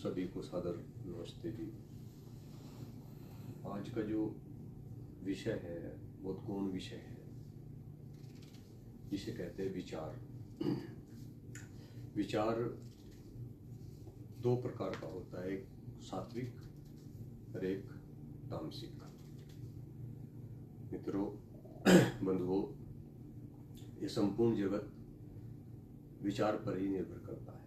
सभी को सादर नमस्ते जी। आज का जो विषय है बहुत गौण विषय है, जिसे कहते हैं विचार। विचार दो प्रकार का होता है, एक सात्विक और एक तामसिक। मित्रों, बंधुओं, ये संपूर्ण जगत विचार पर ही निर्भर करता है।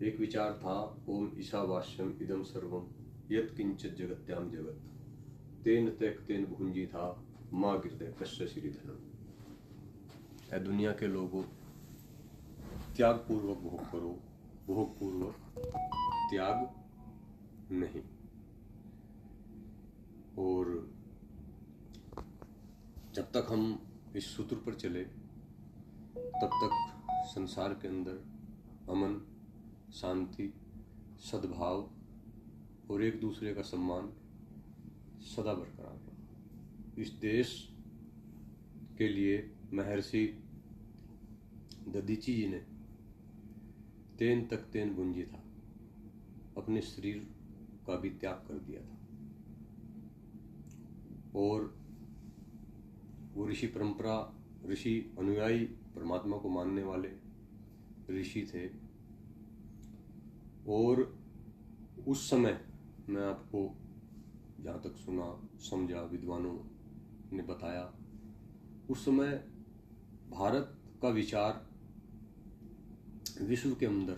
एक विचार था, ओम ईशावास्यम इदम सर्वम यत् किंचित जगत्याम जगत तेन त्यक्तेन भुंजी था माँ गिरदे कश्य श्रीधनम। ऐ दुनिया के लोगों, त्याग पूर्वक भोग करो, भोग पूर्वक त्याग नहीं। और जब तक हम इस सूत्र पर चले तब तक संसार के अंदर अमन, शांति, सद्भाव और एक दूसरे का सम्मान सदा बरकरार रहा। इस देश के लिए महर्षि दधीची जी ने तेन तख्तेन भुंजी था, अपने शरीर का भी त्याग कर दिया था। और वो ऋषि परंपरा, ऋषि अनुयायी, परमात्मा को मानने वाले ऋषि थे। और उस समय मैं आपको जहाँ तक सुना, समझा, विद्वानों ने बताया, उस समय भारत का विचार विश्व के अंदर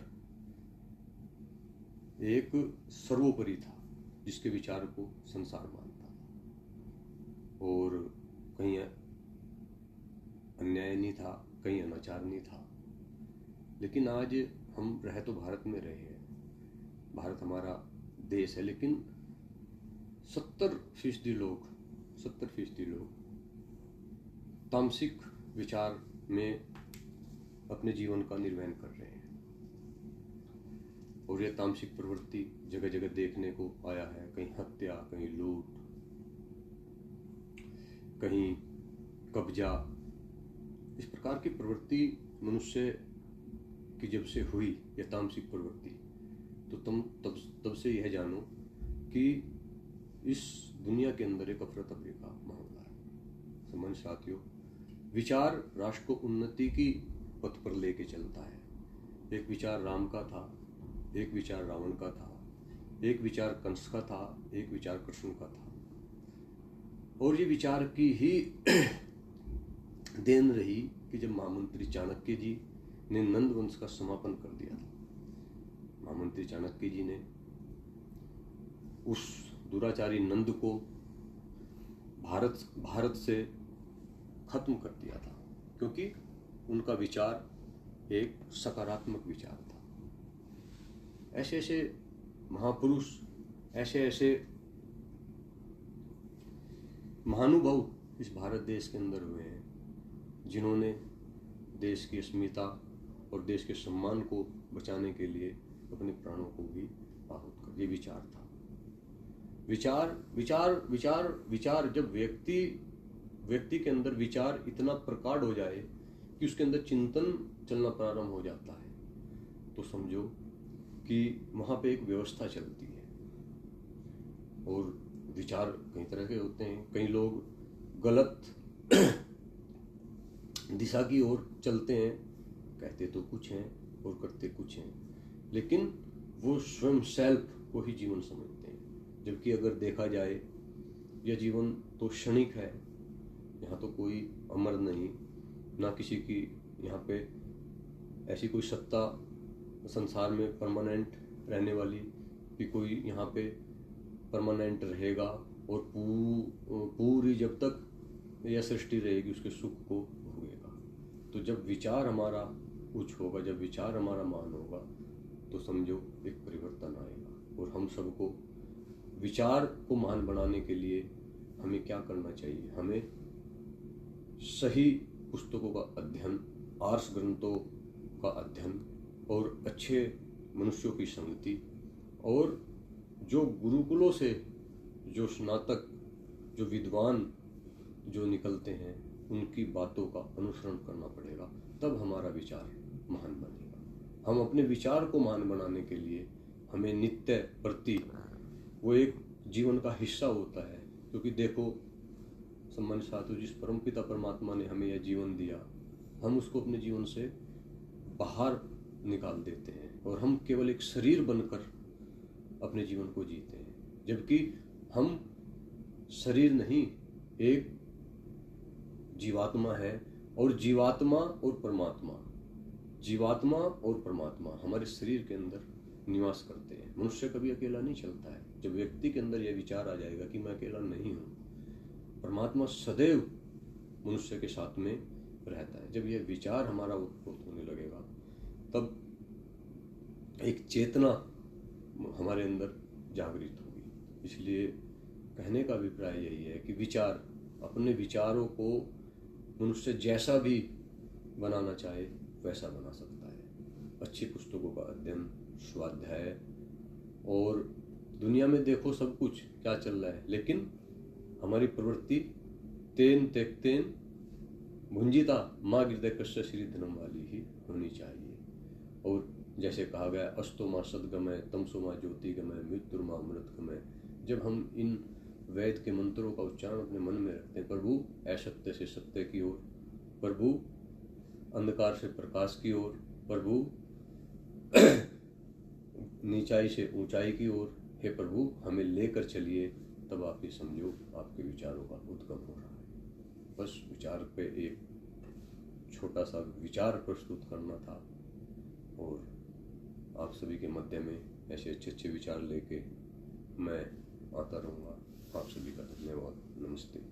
एक सर्वोपरि था, जिसके विचार को संसार मानता था। और कहीं अन्याय नहीं था, कहीं अनाचार नहीं था। लेकिन आज हम रह तो भारत में रहे हैं, भारत हमारा देश है, लेकिन 70% लोग तामसिक विचार में अपने जीवन का निर्वहन कर रहे हैं। और यह तामसिक प्रवृत्ति जगह जगह देखने को आया है। कहीं हत्या, कहीं लूट, कहीं कब्जा। इस प्रकार की प्रवृत्ति मनुष्य की जब से हुई, यह तामसिक प्रवृत्ति, तो तुम तब से यह जानो कि इस दुनिया के अंदर एक अफरा तफरी का मामला है। समझ साथियों, विचार राष्ट्र को उन्नति की पथ पर लेके चलता है। एक विचार राम का था, एक विचार रावण का था, एक विचार कंस का था, एक विचार कृष्ण का था। और ये विचार की ही देन रही कि जब महामंत्री चाणक्य जी ने नंद वंश का समापन कर दिया था। महामंत्री चाणक्य जी ने उस दुराचारी नंद को भारत से खत्म कर दिया था, क्योंकि उनका विचार एक सकारात्मक विचार था। ऐसे ऐसे महापुरुष, ऐसे ऐसे महानुभाव इस भारत देश के अंदर हुए हैं, जिन्होंने देश की अस्मिता और देश के सम्मान को बचाने के लिए अपने प्राणों को भी आहुत कर। ये विचार था। विचार विचार विचार विचार जब व्यक्ति के अंदर विचार इतना प्रकट हो जाए कि उसके अंदर चिंतन चलना प्रारंभ हो जाता है, तो समझो कि वहाँ पे एक व्यवस्था चलती है। और विचार कई तरह के होते हैं। कई लोग गलत दिशा की ओर चलते हैं, कहते तो कुछ हैं और करते कुछ हैं, लेकिन वो स्वयं सेल्फ को ही जीवन समझते हैं। जबकि अगर देखा जाए, यह जीवन तो क्षणिक है। यहाँ तो कोई अमर नहीं, ना किसी की यहाँ पे ऐसी कोई सत्ता संसार में परमानेंट रहने वाली कि कोई यहाँ पे परमानेंट रहेगा और पूरी जब तक यह सृष्टि रहेगी उसके सुख को भोगेगा। तो जब विचार हमारा उच्च होगा, जब विचार हमारा मान होगा, तो समझो एक परिवर्तन आएगा। और हम सबको विचार को मान बनाने के लिए हमें क्या करना चाहिए? हमें सही पुस्तकों का अध्ययन, आर्ष ग्रंथों का अध्ययन और अच्छे मनुष्यों की संगति, और जो गुरुकुलों से जो स्नातक, जो विद्वान जो निकलते हैं, उनकी बातों का अनुसरण करना पड़ेगा। तब हमारा विचार महान बनेगा। हम अपने विचार को मान बनाने के लिए हमें नित्य प्रति वो एक जीवन का हिस्सा होता है। क्योंकि देखो सम्मानित साथियों, जिस परमपिता परमात्मा ने हमें यह जीवन दिया, हम उसको अपने जीवन से बाहर निकाल देते हैं और हम केवल एक शरीर बनकर अपने जीवन को जीते हैं, जबकि हम शरीर नहीं, एक जीवात्मा है। और जीवात्मा और परमात्मा हमारे शरीर के अंदर निवास करते हैं। मनुष्य कभी अकेला नहीं चलता है। जब व्यक्ति के अंदर यह विचार आ जाएगा कि मैं अकेला नहीं हूँ, परमात्मा सदैव मनुष्य के साथ में रहता है। जब यह विचार हमारा उत्पन्न होने लगेगा, तब एक चेतना हमारे अंदर जागृत होगी। इसलिए कहने का अभिप्राय यही है कि विचार, अपने विचारों को मनुष्य जैसा भी बनाना चाहे वैसा बना सकता है। अच्छी पुस्तकों का अध्ययन, स्वाध्याय, और दुनिया में देखो सब कुछ क्या चल रहा है, लेकिन हमारी प्रवृत्ति तेन त्यक्तेन भुंजिता माँ हृदय कश्य श्री धनम वाली ही होनी चाहिए। और जैसे कहा गया, अस्तो माँ सदगमय, तमसो माँ ज्योतिगमय, मृत्युर्मा अमृतगमय। जब हम इन वेद के मंत्रों का उच्चारण अपने मन में रखते हैं, प्रभु असत्य से सत्य की ओर, प्रभु अंधकार से प्रकाश की ओर, प्रभु नीचाई से ऊंचाई की ओर, हे प्रभु हमें लेकर चलिए, तब आप ये समझो आपके विचारों का उद्गम हो रहा है। बस विचार पे एक छोटा सा विचार प्रस्तुत करना था, और आप सभी के मध्य में ऐसे अच्छे अच्छे विचार लेके मैं आता रहूँगा। आप सभी का धन्यवाद। नमस्ते।